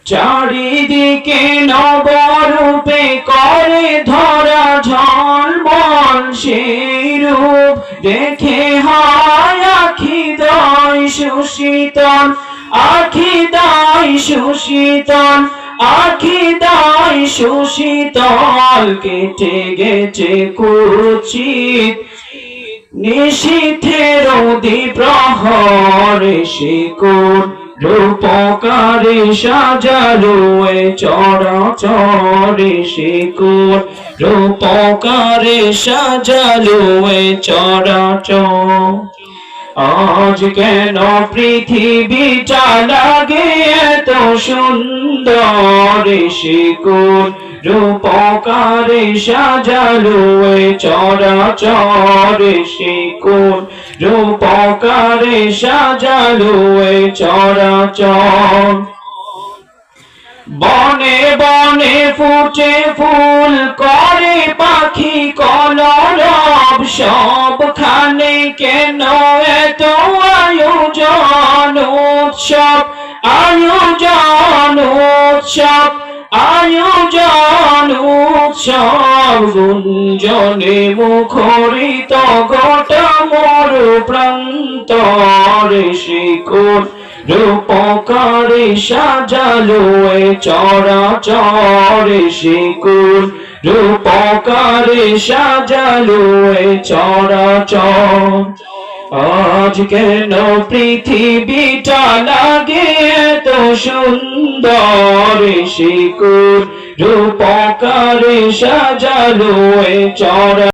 চারিদিকে নবরূপে করে ধরা ঝলমল সেই রূপ দেখে হয় আখিদয় সুশীতল, আখিদয় সুশীতল, আখিদয় সুশীতল। কেটে গেছে কুচিত নিশীথের দ্বিপ্রহরে শিকুর রূপকারে সাজালো এ চরাচরে শিকুর রূপকারে সাজালো এ চরাচর। আজ কেন পৃথিবীটা লাগে এত সুন্দর শিকুর রূপকারে সাজালো এ চরাচর শিকুর রূপকারে সাজালো এ চরাচর। বনে বনে ফুটে ফুল করে পাখি কলরব, সবখানে কেন এত আয়োজন উৎসব, আয়োজন উৎসব, আয়োজন উৎসব। গুঞ্জনে মুখরিত গোটা মোর প্রান্তরে শিকুর রূপকারে সাজালো এ চরাচরে শিকুর রূপকারে সাজালো এ চরাচর। আজ কেন পৃথিবীটা লাগে এত সুন্দর শিকুর রূপকারে সাজালো এ চরাচর।